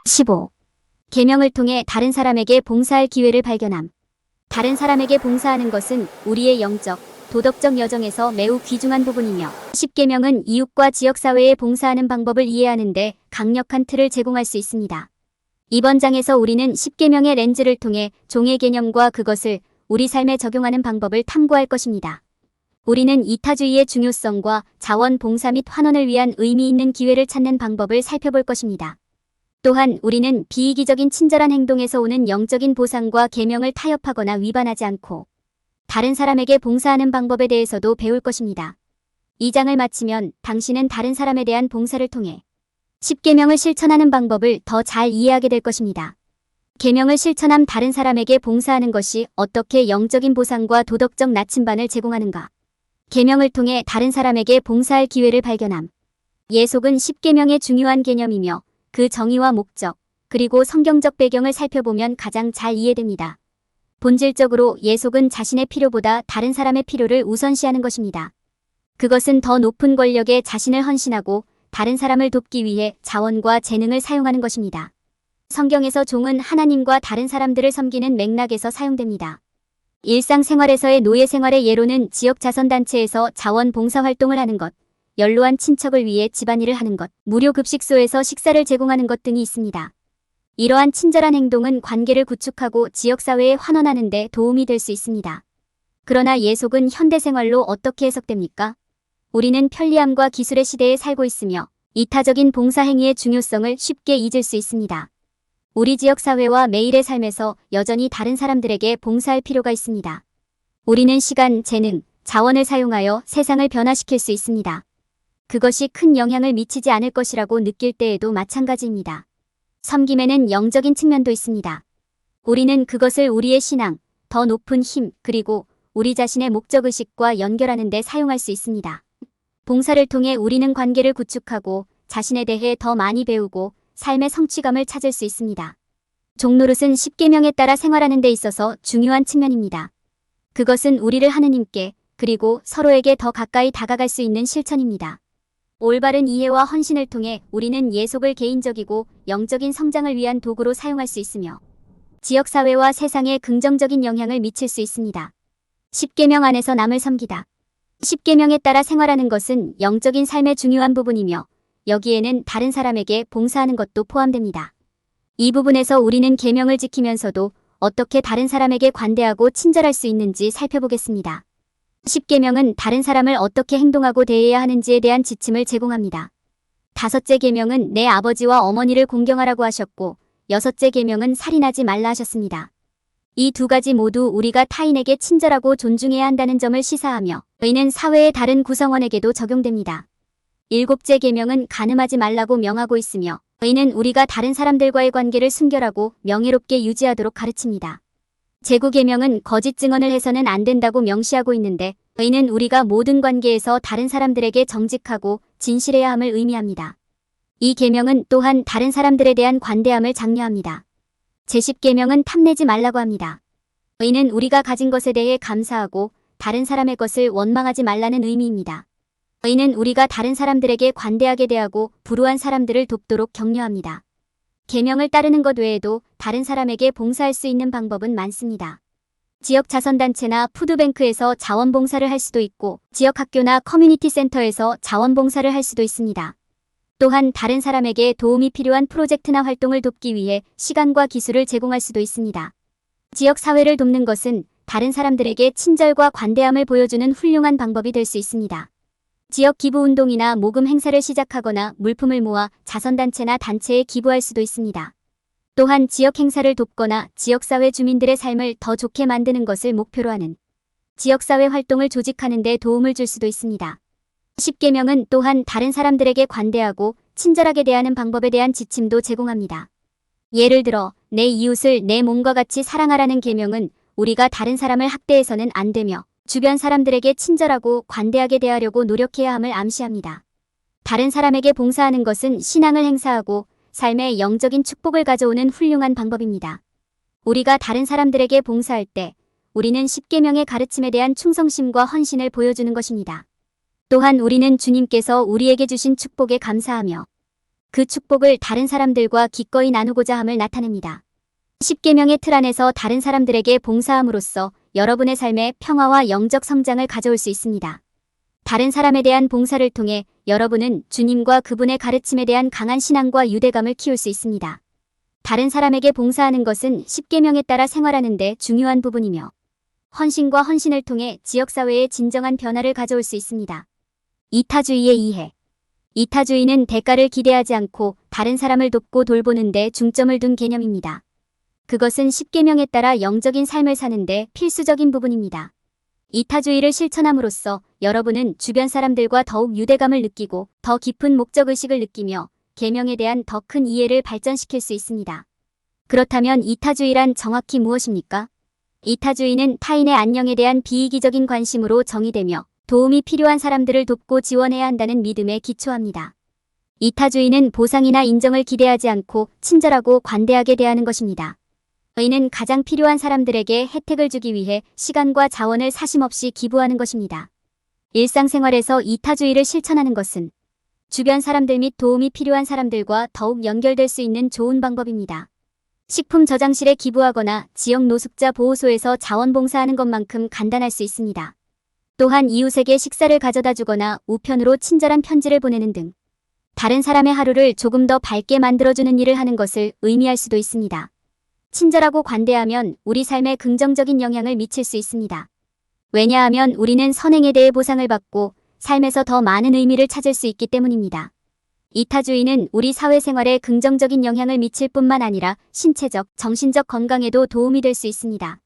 15. 계명을 통해 다른 사람에게 봉사할 기회를 발견함. 다른 사람에게 봉사하는 것은 우리의 영적, 도덕적 여정에서 매우 귀중한 부분이며 10계명은 이웃과 지역사회에 봉사하는 방법을 이해하는 데 강력한 틀을 제공할 수 있습니다. 이번 장에서 우리는 10계명의 렌즈를 통해 종의 개념과 그것을 우리 삶에 적용하는 방법을 탐구할 것입니다. 우리는 이타주의의 중요성과 자원봉사 및 환원을 위한 의미 있는 기회를 찾는 방법을 살펴볼 것입니다. 또한 우리는 비이기적인 친절한 행동에서 오는 영적인 보상과 계명을 타협하거나 위반하지 않고 다른 사람에게 봉사하는 방법에 대해서도 배울 것입니다. 이 장을 마치면 당신은 다른 사람에 대한 봉사를 통해 10계명을 실천하는 방법을 더 잘 이해하게 될 것입니다. 계명을 실천함 다른 사람에게 봉사하는 것이 어떻게 영적인 보상과 도덕적 나침반을 제공하는가. 계명을 통해 다른 사람에게 봉사할 기회를 발견함. 예속은 10계명의 중요한 개념이며 그 정의와 목적, 그리고 성경적 배경을 살펴보면 가장 잘 이해됩니다. 본질적으로 예속은 자신의 필요보다 다른 사람의 필요를 우선시하는 것입니다. 그것은 더 높은 권력에 자신을 헌신하고 다른 사람을 돕기 위해 자원과 재능을 사용하는 것입니다. 성경에서 종은 하나님과 다른 사람들을 섬기는 맥락에서 사용됩니다. 일상생활에서의 노예 생활의 예로는 지역 자선단체에서 자원봉사 활동을 하는 것, 연로한 친척을 위해 집안일을 하는 것, 무료 급식소에서 식사를 제공하는 것 등이 있습니다. 이러한 친절한 행동은 관계를 구축하고 지역사회에 환원하는 데 도움이 될 수 있습니다. 그러나 예속은 현대생활로 어떻게 해석됩니까? 우리는 편리함과 기술의 시대에 살고 있으며 이타적인 봉사행위의 중요성을 쉽게 잊을 수 있습니다. 우리 지역사회와 매일의 삶에서 여전히 다른 사람들에게 봉사할 필요가 있습니다. 우리는 시간, 재능, 자원을 사용하여 세상을 변화시킬 수 있습니다. 그것이 큰 영향을 미치지 않을 것이라고 느낄 때에도 마찬가지입니다. 섬김에는 영적인 측면도 있습니다. 우리는 그것을 우리의 신앙, 더 높은 힘, 그리고 우리 자신의 목적의식과 연결하는 데 사용할 수 있습니다. 봉사를 통해 우리는 관계를 구축하고 자신에 대해 더 많이 배우고 삶의 성취감을 찾을 수 있습니다. 종노릇은 10계명에 따라 생활하는 데 있어서 중요한 측면입니다. 그것은 우리를 하느님께 그리고 서로에게 더 가까이 다가갈 수 있는 실천입니다. 올바른 이해와 헌신을 통해 우리는 예속을 개인적이고 영적인 성장을 위한 도구로 사용할 수 있으며 지역사회와 세상에 긍정적인 영향을 미칠 수 있습니다. 10계명 안에서 남을 섬기다. 10계명에 따라 생활하는 것은 영적인 삶의 중요한 부분이며 여기에는 다른 사람에게 봉사하는 것도 포함됩니다. 이 부분에서 우리는 계명을 지키면서도 어떻게 다른 사람에게 관대하고 친절할 수 있는지 살펴보겠습니다. 10계명은 다른 사람을 어떻게 행동하고 대해야 하는지에 대한 지침을 제공합니다. 5째 계명은 내 아버지와 어머니를 공경하라고 하셨고 6째 계명은 살인하지 말라 하셨습니다. 이 두 가지 모두 우리가 타인에게 친절하고 존중해야 한다는 점을 시사하며 이는 사회의 다른 구성원에게도 적용됩니다. 7째 계명은 간음하지 말라고 명하고 있으며 이는 우리가 다른 사람들과의 관계를 순결하고 명예롭게 유지하도록 가르칩니다. 제9계명은 거짓 증언을 해서는 안 된다고 명시하고 있는데 이는 우리가 모든 관계에서 다른 사람들에게 정직하고 진실해야 함을 의미합니다. 이 계명은 또한 다른 사람들에 대한 관대함을 장려합니다. 제10계명은 탐내지 말라고 합니다. 이는 우리가 가진 것에 대해 감사하고 다른 사람의 것을 원망하지 말라는 의미입니다. 이는 우리가 다른 사람들에게 관대하게 대하고 불우한 사람들을 돕도록 격려합니다. 계명을 따르는 것 외에도 다른 사람에게 봉사할 수 있는 방법은 많습니다. 지역 자선단체나 푸드뱅크에서 자원봉사를 할 수도 있고 지역 학교나 커뮤니티 센터에서 자원봉사를 할 수도 있습니다. 또한 다른 사람에게 도움이 필요한 프로젝트나 활동을 돕기 위해 시간과 기술을 제공할 수도 있습니다. 지역 사회를 돕는 것은 다른 사람들에게 친절과 관대함을 보여주는 훌륭한 방법이 될 수 있습니다. 지역 기부운동이나 모금 행사를 시작하거나 물품을 모아 자선단체나 단체에 기부할 수도 있습니다. 또한 지역 행사를 돕거나 지역사회 주민들의 삶을 더 좋게 만드는 것을 목표로 하는 지역사회 활동을 조직하는 데 도움을 줄 수도 있습니다. 10계명은 또한 다른 사람들에게 관대하고 친절하게 대하는 방법에 대한 지침도 제공합니다. 예를 들어 내 이웃을 내 몸과 같이 사랑하라는 계명은 우리가 다른 사람을 학대해서는 안 되며 주변 사람들에게 친절하고 관대하게 대하려고 노력해야 함을 암시합니다. 다른 사람에게 봉사하는 것은 신앙을 행사하고 삶의 영적인 축복을 가져오는 훌륭한 방법입니다. 우리가 다른 사람들에게 봉사할 때 우리는 10계명의 가르침에 대한 충성심과 헌신을 보여주는 것입니다. 또한 우리는 주님께서 우리에게 주신 축복에 감사하며 그 축복을 다른 사람들과 기꺼이 나누고자 함을 나타냅니다. 10계명의 틀 안에서 다른 사람들에게 봉사함으로써 여러분의 삶에 평화와 영적 성장을 가져올 수 있습니다. 다른 사람에 대한 봉사를 통해 여러분은 주님과 그분의 가르침에 대한 강한 신앙과 유대감을 키울 수 있습니다. 다른 사람에게 봉사하는 것은 10계명에 따라 생활하는 데 중요한 부분이며 헌신과 헌신을 통해 지역사회에 진정한 변화를 가져올 수 있습니다. 이타주의의 이해. 이타주의는 대가를 기대하지 않고 다른 사람을 돕고 돌보는 데 중점을 둔 개념입니다. 그것은 10계명에 따라 영적인 삶을 사는 데 필수적인 부분입니다. 이타주의를 실천함으로써 여러분은 주변 사람들과 더욱 유대감을 느끼고 더 깊은 목적의식을 느끼며 계명에 대한 더 큰 이해를 발전시킬 수 있습니다. 그렇다면 이타주의란 정확히 무엇입니까? 이타주의는 타인의 안녕에 대한 비이기적인 관심으로 정의되며 도움이 필요한 사람들을 돕고 지원해야 한다는 믿음에 기초합니다. 이타주의는 보상이나 인정을 기대하지 않고 친절하고 관대하게 대하는 것입니다. 이는 가장 필요한 사람들에게 혜택을 주기 위해 시간과 자원을 사심없이 기부하는 것입니다. 일상생활에서 이타주의를 실천하는 것은 주변 사람들 및 도움이 필요한 사람들과 더욱 연결될 수 있는 좋은 방법입니다. 식품 저장실에 기부하거나 지역 노숙자 보호소에서 자원봉사하는 것만큼 간단할 수 있습니다. 또한 이웃에게 식사를 가져다 주거나 우편으로 친절한 편지를 보내는 등 다른 사람의 하루를 조금 더 밝게 만들어주는 일을 하는 것을 의미할 수도 있습니다. 친절하고 관대하면 우리 삶에 긍정적인 영향을 미칠 수 있습니다. 왜냐하면 우리는 선행에 대해 보상을 받고 삶에서 더 많은 의미를 찾을 수 있기 때문입니다. 이타주의는 우리 사회생활에 긍정적인 영향을 미칠 뿐만 아니라 신체적, 정신적 건강에도 도움이 될 수 있습니다.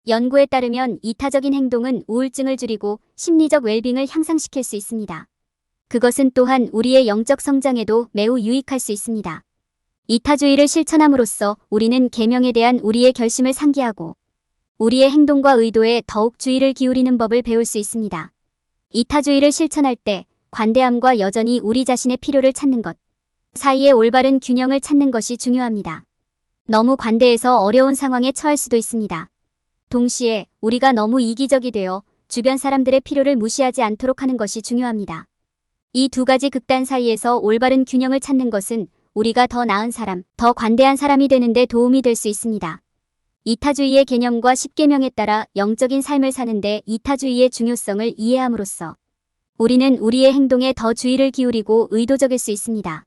연구에 따르면 이타적인 행동은 우울증을 줄이고 심리적 웰빙을 향상시킬 수 있습니다. 그것은 또한 우리의 영적 성장에도 매우 유익할 수 있습니다. 이타주의를 실천함으로써 우리는 계명에 대한 우리의 결심을 상기하고 우리의 행동과 의도에 더욱 주의를 기울이는 법을 배울 수 있습니다. 이타주의를 실천할 때 관대함과 여전히 우리 자신의 필요를 찾는 것 사이의 올바른 균형을 찾는 것이 중요합니다. 너무 관대해서 어려운 상황에 처할 수도 있습니다. 동시에 우리가 너무 이기적이 되어 주변 사람들의 필요를 무시하지 않도록 하는 것이 중요합니다. 이 두 가지 극단 사이에서 올바른 균형을 찾는 것은 우리가 더 나은 사람, 더 관대한 사람이 되는 데 도움이 될 수 있습니다. 이타주의의 개념과 10계명에 따라 영적인 삶을 사는데 이타주의의 중요성을 이해함으로써 우리는 우리의 행동에 더 주의를 기울이고 의도적일 수 있습니다.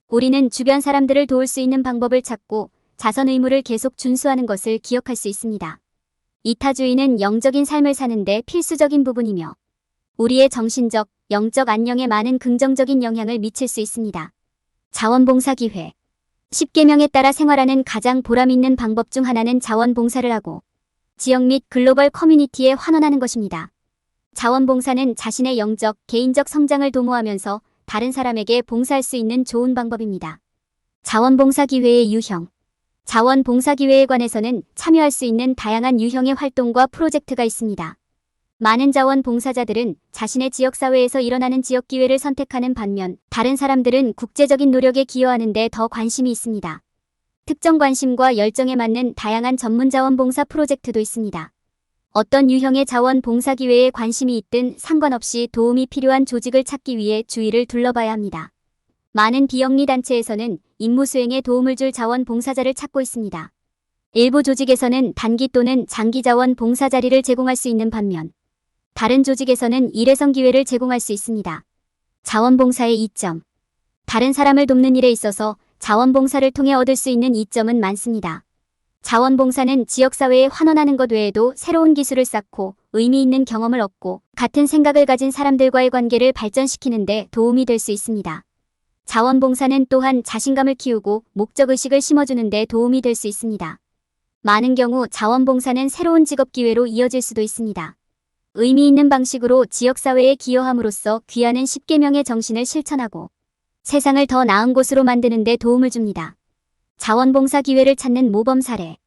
우리는 주변 사람들을 도울 수 있는 방법을 찾고 자선 의무를 계속 준수하는 것을 기억할 수 있습니다. 이타주의는 영적인 삶을 사는데 필수적인 부분이며 우리의 정신적, 영적 안녕에 많은 긍정적인 영향을 미칠 수 있습니다. 자원봉사 기회. 10계명에 따라 생활하는 가장 보람있는 방법 중 하나는 자원봉사를 하고 지역 및 글로벌 커뮤니티에 환원하는 것입니다. 자원봉사는 자신의 영적, 개인적 성장을 도모하면서 다른 사람에게 봉사할 수 있는 좋은 방법입니다. 자원봉사 기회의 유형. 자원봉사 기회에 관해서는 참여할 수 있는 다양한 유형의 활동과 프로젝트가 있습니다. 많은 자원봉사자들은 자신의 지역사회에서 일어나는 지역기회를 선택하는 반면 다른 사람들은 국제적인 노력에 기여하는 데 더 관심이 있습니다. 특정 관심과 열정에 맞는 다양한 전문 자원봉사 프로젝트도 있습니다. 어떤 유형의 자원봉사 기회에 관심이 있든 상관없이 도움이 필요한 조직을 찾기 위해 주위를 둘러봐야 합니다. 많은 비영리 단체에서는 임무 수행에 도움을 줄 자원봉사자를 찾고 있습니다. 일부 조직에서는 단기 또는 장기 자원봉사 자리를 제공할 수 있는 반면 다른 조직에서는 일회성 기회를 제공할 수 있습니다. 자원봉사의 이점. 다른 사람을 돕는 일에 있어서 자원봉사를 통해 얻을 수 있는 이점은 많습니다. 자원봉사는 지역사회에 환원하는 것 외에도 새로운 기술을 쌓고 의미 있는 경험을 얻고 같은 생각을 가진 사람들과의 관계를 발전시키는 데 도움이 될 수 있습니다. 자원봉사는 또한 자신감을 키우고 목적의식을 심어주는 데 도움이 될 수 있습니다. 많은 경우 자원봉사는 새로운 직업 기회로 이어질 수도 있습니다. 의미 있는 방식으로 지역사회에 기여함으로써 귀하는 10계명의 정신을 실천하고 세상을 더 나은 곳으로 만드는 데 도움을 줍니다. 자원봉사 기회를 찾는 모범 사례.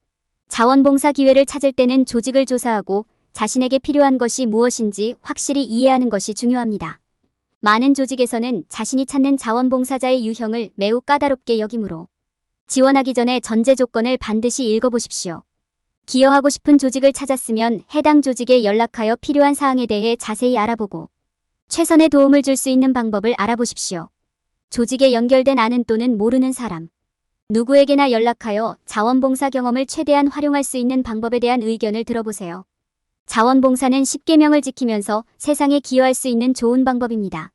자원봉사 기회를 찾을 때는 조직을 조사하고 자신에게 필요한 것이 무엇인지 확실히 이해하는 것이 중요합니다. 많은 조직에서는 자신이 찾는 자원봉사자의 유형을 매우 까다롭게 여기므로 지원하기 전에 전제 조건을 반드시 읽어보십시오. 기여하고 싶은 조직을 찾았으면 해당 조직에 연락하여 필요한 사항에 대해 자세히 알아보고 최선의 도움을 줄 수 있는 방법을 알아보십시오. 조직에 연결된 아는 또는 모르는 사람. 누구에게나 연락하여 자원봉사 경험을 최대한 활용할 수 있는 방법에 대한 의견을 들어보세요. 자원봉사는 10계명을 지키면서 세상에 기여할 수 있는 좋은 방법입니다.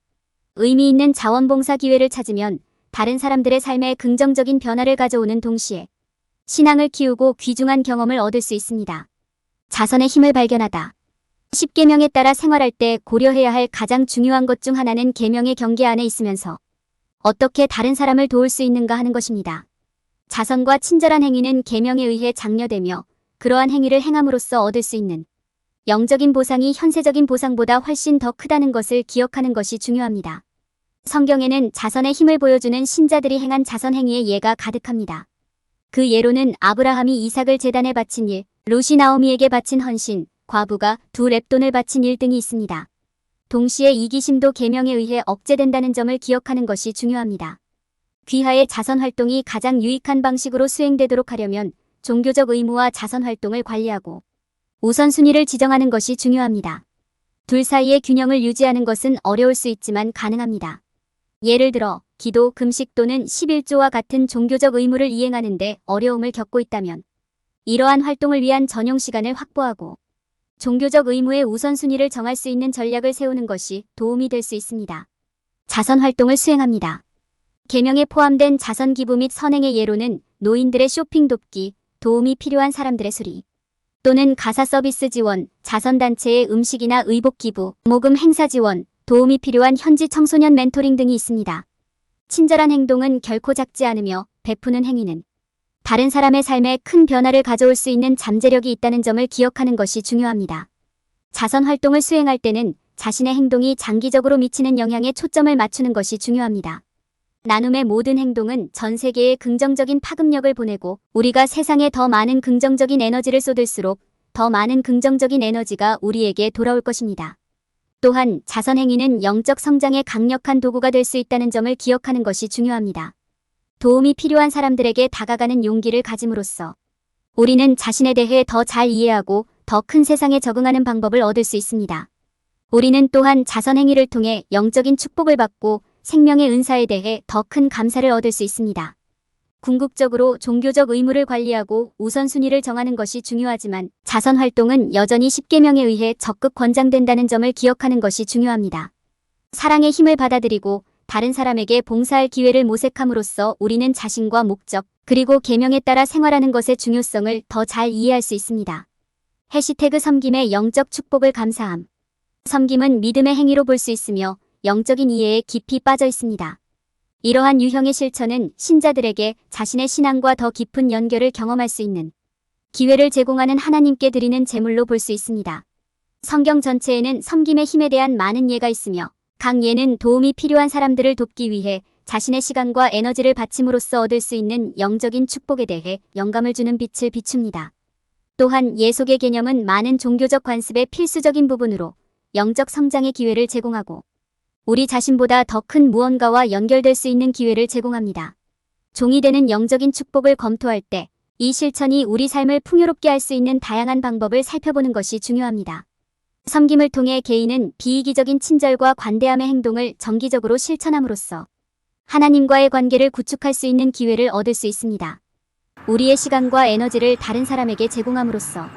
의미 있는 자원봉사 기회를 찾으면 다른 사람들의 삶에 긍정적인 변화를 가져오는 동시에 신앙을 키우고 귀중한 경험을 얻을 수 있습니다. 자선의 힘을 발견하다. 10계명에 따라 생활할 때 고려해야 할 가장 중요한 것 중 하나는 계명의 경계 안에 있으면서 어떻게 다른 사람을 도울 수 있는가 하는 것입니다. 자선과 친절한 행위는 계명에 의해 장려되며 그러한 행위를 행함으로써 얻을 수 있는 영적인 보상이 현세적인 보상보다 훨씬 더 크다는 것을 기억하는 것이 중요합니다. 성경에는 자선의 힘을 보여주는 신자들이 행한 자선 행위의 예가 가득합니다. 그 예로는 아브라함이 이삭을 제단에 바친 일, 롯이 나오미에게 바친 헌신, 과부가 두 렙돈을 바친 일 등이 있습니다. 동시에 이기심도 계명에 의해 억제된다는 점을 기억하는 것이 중요합니다. 귀하의 자선 활동이 가장 유익한 방식으로 수행되도록 하려면 종교적 의무와 자선 활동을 관리하고 우선순위를 지정하는 것이 중요합니다. 둘 사이의 균형을 유지하는 것은 어려울 수 있지만 가능합니다. 예를 들어 기도, 금식 또는 11조와 같은 종교적 의무를 이행하는 데 어려움을 겪고 있다면 이러한 활동을 위한 전용 시간을 확보하고 종교적 의무의 우선순위를 정할 수 있는 전략을 세우는 것이 도움이 될 수 있습니다. 자선 활동을 수행합니다. 계명에 포함된 자선 기부 및 선행의 예로는 노인들의 쇼핑 돕기, 도움이 필요한 사람들의 수리, 또는 가사 서비스 지원, 자선단체의 음식이나 의복 기부, 모금 행사 지원, 도움이 필요한 현지 청소년 멘토링 등이 있습니다. 친절한 행동은 결코 작지 않으며 베푸는 행위는 다른 사람의 삶에 큰 변화를 가져올 수 있는 잠재력이 있다는 점을 기억하는 것이 중요합니다. 자선 활동을 수행할 때는 자신의 행동이 장기적으로 미치는 영향에 초점을 맞추는 것이 중요합니다. 나눔의 모든 행동은 전 세계에 긍정적인 파급력을 보내고 우리가 세상에 더 많은 긍정적인 에너지를 쏟을수록 더 많은 긍정적인 에너지가 우리에게 돌아올 것입니다. 또한 자선 행위는 영적 성장의 강력한 도구가 될 수 있다는 점을 기억하는 것이 중요합니다. 도움이 필요한 사람들에게 다가가는 용기를 가짐으로써 우리는 자신에 대해 더 잘 이해하고 더 큰 세상에 적응하는 방법을 얻을 수 있습니다. 우리는 또한 자선 행위를 통해 영적인 축복을 받고 생명의 은사에 대해 더 큰 감사를 얻을 수 있습니다. 궁극적으로 종교적 의무를 관리하고 우선순위를 정하는 것이 중요하지만 자선 활동은 여전히 10계명에 의해 적극 권장된다는 점을 기억하는 것이 중요합니다. 사랑의 힘을 받아들이고 다른 사람에게 봉사할 기회를 모색함으로써 우리는 자신과 목적, 그리고 계명에 따라 생활하는 것의 중요성을 더 잘 이해할 수 있습니다. 해시태그 섬김의 영적 축복을 감사함. 섬김은 믿음의 행위로 볼 수 있으며 영적인 이해에 깊이 빠져 있습니다. 이러한 유형의 실천은 신자들에게 자신의 신앙과 더 깊은 연결을 경험할 수 있는 기회를 제공하는 하나님께 드리는 제물로 볼 수 있습니다. 성경 전체에는 섬김의 힘에 대한 많은 예가 있으며 각 예는 도움이 필요한 사람들을 돕기 위해 자신의 시간과 에너지를 바침으로써 얻을 수 있는 영적인 축복에 대해 영감을 주는 빛을 비춥니다. 또한 예 속의 개념은 많은 종교적 관습의 필수적인 부분으로 영적 성장의 기회를 제공하고 우리 자신보다 더 큰 무언가와 연결될 수 있는 기회를 제공합니다. 종이 되는 영적인 축복을 검토할 때 이 실천이 우리 삶을 풍요롭게 할 수 있는 다양한 방법을 살펴보는 것이 중요합니다. 섬김을 통해 개인은 비이기적인 친절과 관대함의 행동을 정기적으로 실천함으로써 하나님과의 관계를 구축할 수 있는 기회를 얻을 수 있습니다. 우리의 시간과 에너지를 다른 사람에게 제공함으로써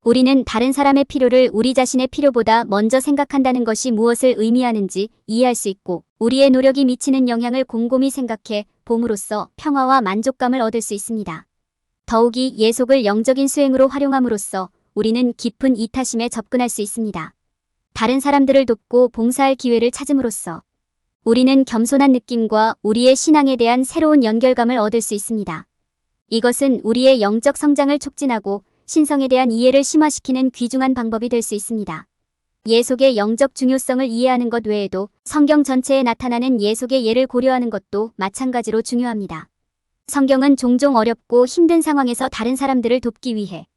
우리는 다른 사람의 필요를 우리 자신의 필요보다 먼저 생각한다는 것이 무엇을 의미하는지 이해할 수 있고 우리의 노력이 미치는 영향을 곰곰이 생각해 봄으로써 평화와 만족감을 얻을 수 있습니다. 더욱이 예속을 영적인 수행으로 활용함으로써 우리는 깊은 이타심에 접근할 수 있습니다. 다른 사람들을 돕고 봉사할 기회를 찾음으로써 우리는 겸손한 느낌과 우리의 신앙에 대한 새로운 연결감을 얻을 수 있습니다. 이것은 우리의 영적 성장을 촉진하고 신성에 대한 이해를 심화시키는 귀중한 방법이 될 수 있습니다. 예속의 영적 중요성을 이해하는 것 외에도 성경 전체에 나타나는 예속의 예를 고려하는 것도 마찬가지로 중요합니다. 성경은 종종 어렵고 힘든 상황에서 다른 사람들을 돕기 위해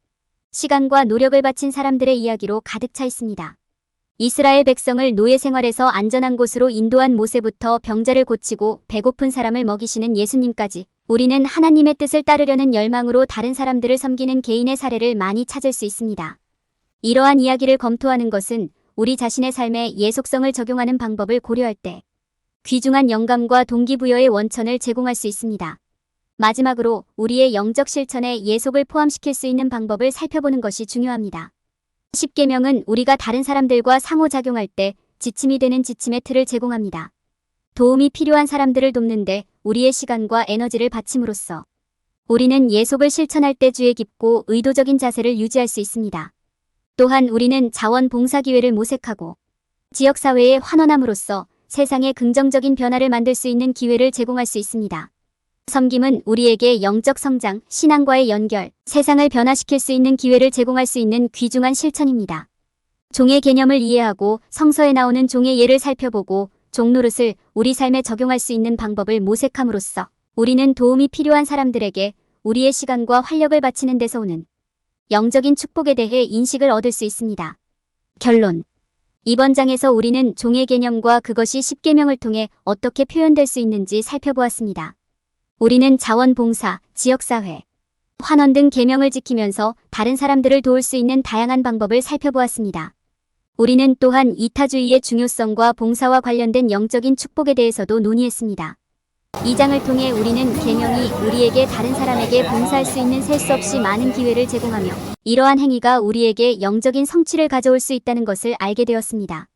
시간과 노력을 바친 사람들의 이야기로 가득 차 있습니다. 이스라엘 백성을 노예 생활에서 안전한 곳으로 인도한 모세부터 병자를 고치고 배고픈 사람을 먹이시는 예수님까지 우리는 하나님의 뜻을 따르려는 열망으로 다른 사람들을 섬기는 개인의 사례를 많이 찾을 수 있습니다. 이러한 이야기를 검토하는 것은 우리 자신의 삶에 예속성을 적용하는 방법을 고려할 때 귀중한 영감과 동기부여의 원천을 제공할 수 있습니다. 마지막으로 우리의 영적 실천에 예속을 포함시킬 수 있는 방법을 살펴보는 것이 중요합니다. 10계명은 우리가 다른 사람들과 상호작용할 때 지침이 되는 지침의 틀을 제공합니다. 도움이 필요한 사람들을 돕는데 우리의 시간과 에너지를 바침으로써 우리는 예속을 실천할 때 주의 깊고 의도적인 자세를 유지할 수 있습니다. 또한 우리는 자원봉사 기회를 모색하고 지역사회에 환원함으로써 세상에 긍정적인 변화를 만들 수 있는 기회를 제공할 수 있습니다. 섬김은 우리에게 영적 성장, 신앙과의 연결, 세상을 변화시킬 수 있는 기회를 제공할 수 있는 귀중한 실천입니다. 종의 개념을 이해하고 성서에 나오는 종의 예를 살펴보고 종 노릇을 우리 삶에 적용할 수 있는 방법을 모색함으로써 우리는 도움이 필요한 사람들에게 우리의 시간과 활력을 바치는 데서 오는 영적인 축복에 대해 인식을 얻을 수 있습니다. 결론. 이번 장에서 우리는 종의 개념과 그것이 10계명을 통해 어떻게 표현될 수 있는지 살펴보았습니다. 우리는 자원봉사, 지역사회, 환원 등 계명을 지키면서 다른 사람들을 도울 수 있는 다양한 방법을 살펴보았습니다. 우리는 또한 이타주의의 중요성과 봉사와 관련된 영적인 축복에 대해서도 논의했습니다. 이 장을 통해 우리는 계명이 우리에게 다른 사람에게 봉사할 수 있는 셀 수 없이 많은 기회를 제공하며 이러한 행위가 우리에게 영적인 성취를 가져올 수 있다는 것을 알게 되었습니다.